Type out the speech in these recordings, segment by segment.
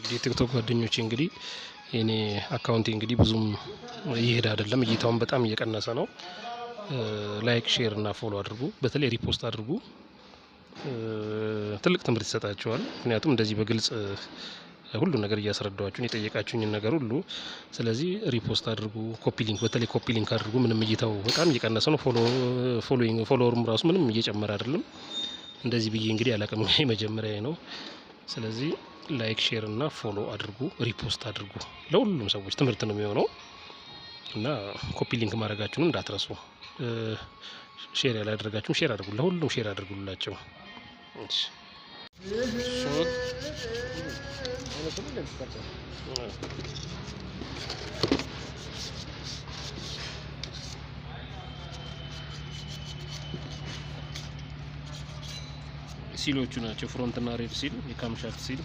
የቲክቶክ ጓደኞቼ እንግዲህ የኔ አካውንቴ እንግዲህ ብዙም እየሄደ አይደለም፣ እይታውን በጣም እየቀነሰ ነው። ላይክ ሼር እና ፎሎ አድርጉ፣ በተለይ ሪፖስት አድርጉ። ትልቅ ትምህርት ይሰጣችኋል። ምክንያቱም እንደዚህ በግልጽ ሁሉ ነገር እያስረዳኋችሁን የጠየቃችሁኝን ነገር ሁሉ። ስለዚህ ሪፖስት አድርጉ፣ ኮፒ ሊንክ፣ በተለይ ኮፒ ሊንክ አድርጉ። ምንም እይታው በጣም እየቀነሰ ነው። ፎሎወርም ራሱ ምንም እየጨመረ አይደለም። እንደዚህ ብዬ እንግዲህ አላቅም፣ መጀመሪያ ነው። ስለዚህ ላይክ ሼር እና ፎሎ አድርጉ፣ ሪፖስት አድርጉ። ለሁሉም ሰዎች ትምህርት ነው የሚሆነው እና ኮፒ ሊንክ ማድረጋችሁንም እንዳትረሱ። ሼር ያላደረጋችሁም ሼር አድርጉ፣ ለሁሉም ሼር አድርጉላቸው። ሲሎቹ ናቸው ፍሮንት እና ሬድ ሲል፣ የካምሻፍት ሲል።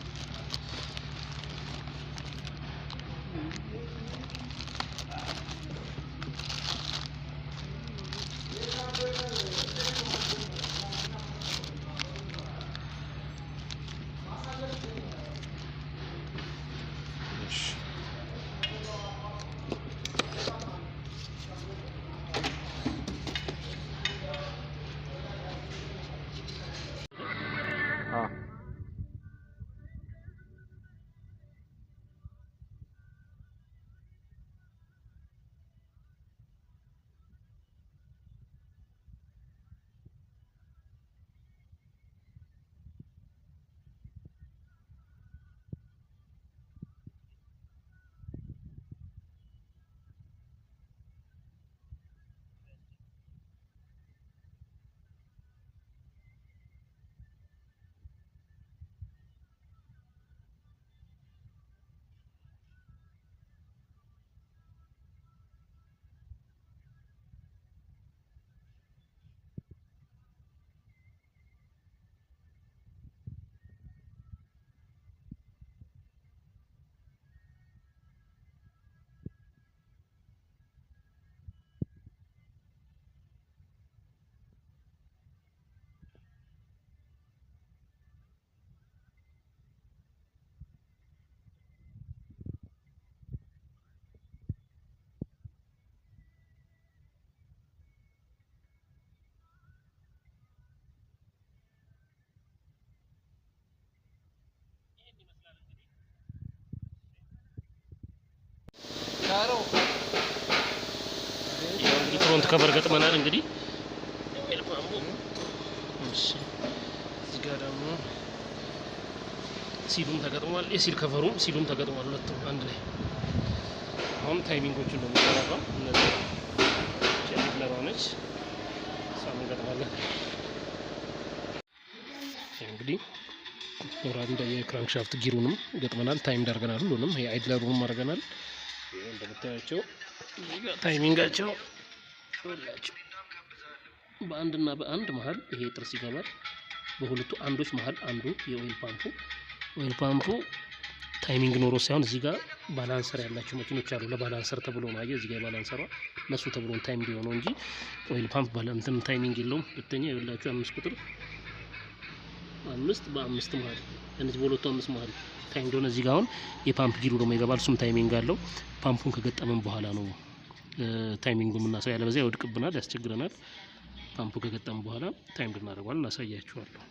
ፍሮንት ከቨር ገጥመናል። እንግዲህ እዚህ ጋር ደግሞ ሲሉም ተገጥሟል። የሲል ከቨሩም ሲሉም ተገጥሟል። ሁለቱም አንድ ላይ። አሁን ታይሚንጎቹን ነው የሚሰራው። እነዚህ ቼክ ለራነች ሳምን ገጥማለን። እንግዲህ ኦራንዳ የክራንክሻፍት ጊሩንም ገጥመናል። ታይም ዳርገናል። ሁሉንም የአይድለሩንም አድርገናል። እንደምታያቸው ታይሚንጋቸው ሁላችሁ በአንድና በአንድ መሀል ይሄ ጥርስ ይገባል። በሁለቱ አንዶች መሀል አንዱ የኦይል ፓምፑ ታይሚንግ ኖሮ ሳይሆን እዚህ ጋር ባላንሰር ያላቸው መኪኖች አሉ። ለባላንሰር ተብሎ ነው። አየህ እዚህ ጋር ባላንሰሯ ለሱ ተብሎ ታይም ቢሆነው እንጂ ኦይል ፓምፕ ባላንተን ታይሚንግ የለውም። ሁለተኛ ይኸውላችሁ 5 ቁጥር 5 በ5 መሀል እነዚህ በሁለቱ 5 መሀል ታይም እንደሆነ እዚህ ጋር አሁን የፓምፕ ጊሩ ደግሞ ይገባል። እሱም ታይሚንግ አለው። ፓምፑን ከገጠመን በኋላ ነው ታይሚንግ የምናሳየው። ያለበለዚያ ይወድቅብናል፣ ያስቸግረናል። ፓምፑ ከገጠመን በኋላ ታይም እናደርገዋለን። እናሳያችኋለሁ።